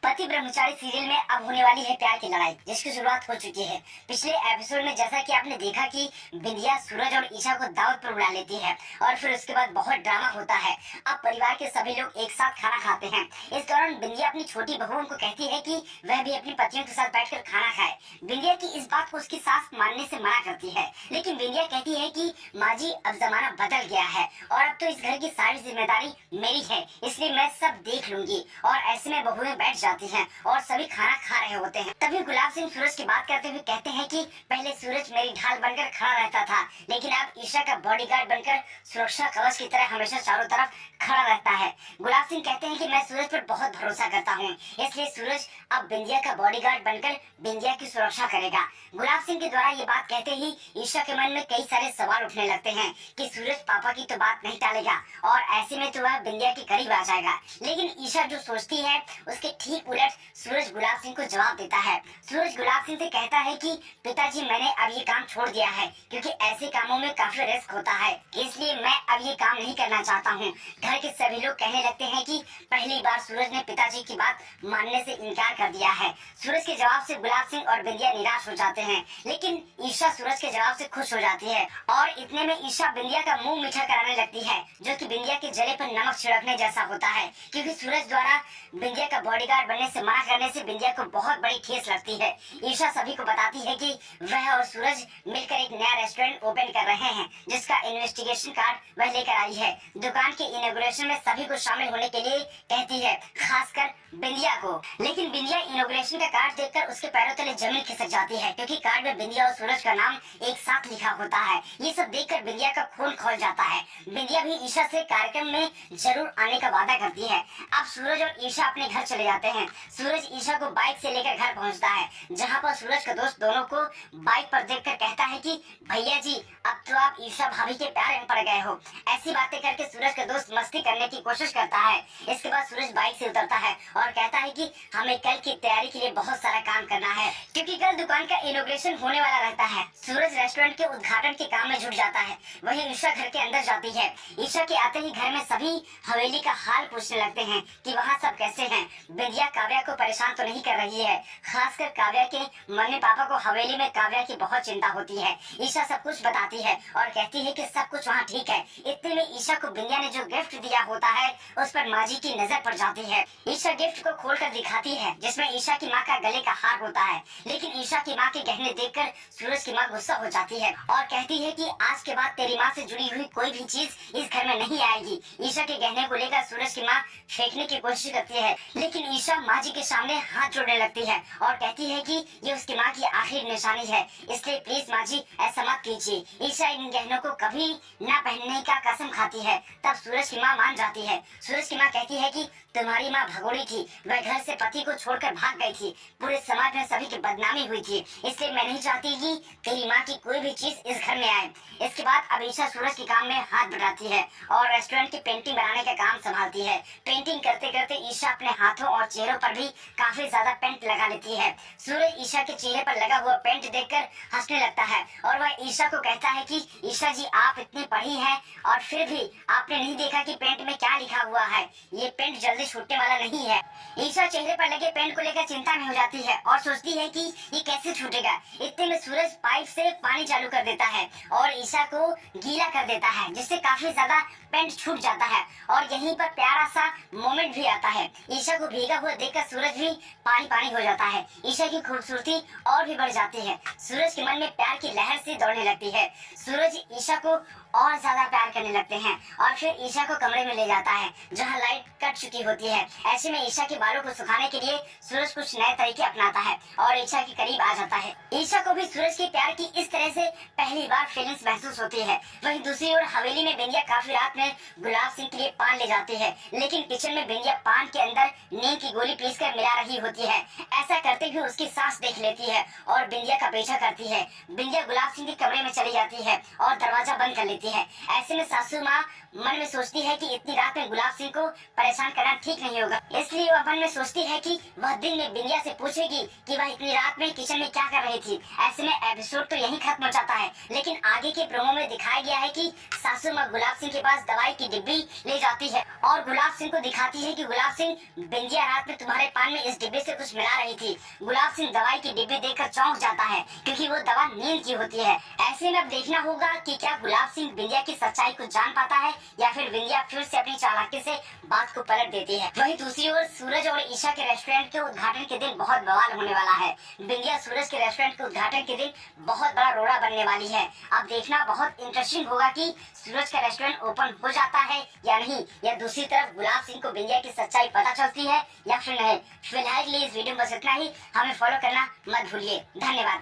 पति ब्रह्मचारी सीरियल में अब होने वाली है प्यार की लड़ाई, जिसकी शुरुआत हो चुकी है। पिछले एपिसोड में जैसा कि आपने देखा कि बिंदिया सूरज और ईशा को दावत पर बुला लेती है और फिर उसके बाद बहुत ड्रामा होता है। अब परिवार के सभी लोग एक साथ खाना खाते हैं। इस दौरान बिंदिया अपनी छोटी बहुओं को कहती है कि वह भी अपनी पतियों के साथ बैठकर खाना खाए। बिंदिया की इस बात को उसकी सास मानने से मना करती है, लेकिन बिंदिया कहती है कि माँ जी, अब जमाना बदल गया है और अब तो इस घर की सारी जिम्मेदारी मेरी है, इसलिए मैं सब देख लूंगी। और ऐसे में बहुएं बैठ जाती हैं और सभी खाना खा रहे होते हैं। तभी गुलाब सिंह सूरज की बात करते हुए कहते हैं कि पहले सूरज मेरी ढाल बनकर खड़ा रहता था, लेकिन अब ईशा का बॉडीगार्ड बनकर सुरक्षा कवच की तरह हमेशा चारों तरफ खड़ा रहता है। गुलाब सिंह कहते हैं कि मैं सूरज पर बहुत भरोसा करता हूँ, इसलिए सूरज अब बिंदिया का बॉडीगार्ड बनकर बिंदिया की सुरक्षा करेगा। गुलाब सिंह के द्वारा ये बात कहते ही ईशा के मन में कई सारे सवाल उठने लगते हैं कि सूरज पापा की तो बात नहीं टालेगा और ऐसे में तो वह बिंदिया के करीब आ जाएगा। लेकिन ईशा जो सोचती है उसके ठीक उलट सूरज गुलाब सिंह को जवाब देता है। सूरज गुलाब सिंह से कहता है कि पिताजी, मैंने अब ये काम छोड़ दिया है क्योंकि ऐसे कामों में काफी रिस्क होता है, इसलिए मैं अब ये काम नहीं करना चाहता हूँ। घर के सभी लोग कहने लगते हैं कि पहली बार सूरज ने पिताजी की बात मानने से इनकार कर दिया है। सूरज के जवाब से गुलाब सिंह और बिंदिया निराश हो जाते हैं, लेकिन ईशा सूरज के जवाब से खुश हो जाती है और इतने में ईशा बिंदिया का मुंह मीठा कराने लगती है, जो कि बिंदिया के जले पर नमक छिड़कने जैसा होता है, क्योंकि सूरज द्वारा बिंदिया का बॉडीगार्ड बनने से मना करने से बिंदिया को बहुत बड़ी ठेस लगती है। ईशा सभी को बताती है कि वह और सूरज मिलकर एक नया रेस्टोरेंट ओपन कर रहे हैं, जिसका इन्वेस्टिगेशन कार्ड वह लेकर आई है। दुकान के इनॉग्रेशन में सभी को शामिल होने के लिए कहती है, खासकर बिंदिया को। लेकिन बिंदिया इनॉग्रेशन का कार्ड देखकर उसके पैरों तले जमीन खिसक जाती है, क्योंकि कार्ड में बिंदिया और सूरज का नाम एक साथ लिखा होता है। ये सब देखकर बिंदिया का खून खौल जाता है। बिंदिया भी ईशा से कार्यक्रम में जरूर आने का वादा करती है। अब सूरज और ईशा अपने घर चले जाते हैं। सूरज ईशा को बाइक से लेकर घर पहुंचता है, जहां पर सूरज का दोस्त दोनों को बाइक पर देखकर कहता है कि भैया जी, अब तो आप ईशा भाभी के प्यार में पड़ गए हो। ऐसी बातें करके सूरज का दोस्त मस्ती करने की कोशिश करता है। इसके बाद सूरज बाइक से उतरता है और कहता है कि हमें कल की तैयारी के लिए बहुत सारा काम करना है, क्योंकि कल दुकान का इनॉग्रेशन होने वाला रहता है। सूरज रेस्टोरेंट के उद्घाटन के काम में जुट जाता है। वहीं ईशा घर के अंदर जाती है। ईशा के आते ही घर में सभी हवेली का हाल पूछने लगते हैं कि वहाँ सब कैसे हैं। बिंदिया काव्या को परेशान तो नहीं कर रही है। खासकर काव्या के मम्मी पापा को हवेली में काव्या की बहुत चिंता होती है। ईशा सब कुछ बताती है और कहती है कि सब कुछ वहाँ ठीक है। इतने में ईशा को बिंदिया ने जो गिफ्ट दिया होता है उस पर माँ जी की नजर पड़ जाती है। ईशा गिफ्ट को खोलकर दिखाती है, जिसमें ईशा की माँ का गले का हार होता है। लेकिन ईशा की माँ के गहने देखकर सूरज की माँ गुस्सा हो जाती है और कहती है कि आज के बाद तेरी माँ से जुड़ी हुई कोई भी चीज इस घर में नहीं आएगी। ईशा के गहने को लेकर सूरज की माँ फेंकने की कोशिश करती है, लेकिन ईशा माँ जी के सामने हाथ जोड़ने लगती है और कहती है कि ये उसकी माँ की आखिरी निशानी है, इसलिए प्लीज माँ जी ऐसा मत कीजिए। ईशा इन गहनों को कभी न पहनने का कसम खाती है। तब सूरज की माँ मान जाती है। सूरज की माँ कहती है कि तुम्हारी माँ भगोड़ी थी, वह घर से पति को छोड़कर भाग गई थी। पूरे समाज में सभी की बदनामी हुई थी, इसलिए मैं नहीं चाहती कि तेरी माँ की कोई भी चीज इस घर में आए। इसके बाद अब ईशा सूरज के काम में हाथ बढ़ाती है और रेस्टोरेंट की पेंटिंग बनाने का काम संभालती है। पेंटिंग करते करते ईशा अपने हाथों और चेहरों पर भी काफी ज्यादा पेंट लगा लेती है। सूरज ईशा के चेहरे पर लगा हुआ पेंट देखकर हंसने लगता है और वह ईशा को कहता है कि ईशा जी, आप इतनी पढ़ी हैं और फिर भी आपने नहीं देखा कि पेंट में क्या लिखा हुआ है। ये पेंट जल्दी छूटने वाला नहीं है। ईशा चेहरे पर लगे पेंट को लेकर चिंता में हो जाती है और सोचती है कि ये कैसे छूटेगा। इतने में सूरज पाइप से पानी चालू कर देता है और ईशा को गीला कर देता है, जिससे काफी ज्यादा पेंट छूट जाता है और यहीं पर प्यारा सा मोमेंट भी आता है। ईशा को भीगा हुआ देखकर सूरज भी पानी पानी हो जाता है। ईशा की खूबसूरती और भी बढ़ जाती है। सूरज के मन में प्यार की लहर सी दौड़ने लगती है। सूरज ईशा को और ज्यादा प्यार करने लगते हैं और फिर ईशा को कमरे में ले जाता है, जहां लाइट कट चुकी होती है। ऐसे में ईशा के बालों को सुखाने के लिए सूरज कुछ नए तरीके अपनाता है और ईशा के करीब आ जाता है। ईशा को भी सूरज के प्यार की इस तरह से पहली बार फीलिंग्स महसूस होती है। वहीं दूसरी ओर हवेली में बिंदिया काफी रात में गुलाब सिंह के लिए पान ले जाती है, लेकिन किचन में बिंदिया पान के अंदर नीम की गोली पीसकर मिला रही होती है। ऐसा करते हुए उसकी सास देख लेती है और बिंदिया का पीछा करती है। बिंदिया गुलाब सिंह के कमरे में चली जाती है और दरवाजा बंद कर लेती है। देती है। ऐसे में सासू माँ मन में सोचती है कि इतनी रात में गुलाब सिंह को परेशान करना ठीक नहीं होगा, इसलिए वह मन में सोचती है कि वह दिन में बिंदिया से पूछेगी कि वह इतनी रात में किचन में क्या कर रही थी। ऐसे में एपिसोड तो यहीं खत्म हो जाता है, लेकिन आगे के प्रोमो में दिखाया गया है कि सासू माँ गुलाब सिंह के पास दवाई की डिब्बी ले जाती है और गुलाब सिंह को दिखाती है कि गुलाब सिंह, बिंदिया रात में तुम्हारे पान में इस डिब्बे से कुछ मिला रही थी। गुलाब सिंह दवाई की डिब्बी देखकर चौंक जाता है क्योंकि वो दवा नींद की होती है। ऐसे में अब देखना होगा कि क्या गुलाब सिंह बिंदिया की सच्चाई को जान पाता है या फिर बिंदिया फिर से अपनी चालाकी से बात को पलट देती है। वहीं दूसरी ओर सूरज और ईशा के रेस्टोरेंट के उद्घाटन के दिन बहुत बवाल होने वाला है। बिंदिया सूरज के रेस्टोरेंट के उद्घाटन के दिन बहुत बड़ा रोड़ा बनने वाली है। अब देखना बहुत इंटरेस्टिंग होगा कि सूरज का रेस्टोरेंट ओपन हो जाता है या नहीं, या दूसरी तरफ गुलाब सिंह को बिंदिया की सच्चाई पता चलती है या फिर नहीं। फिलहाल के लिए इस वीडियो में बस इतना ही। हमें फॉलो करना मत भूलिए। धन्यवाद।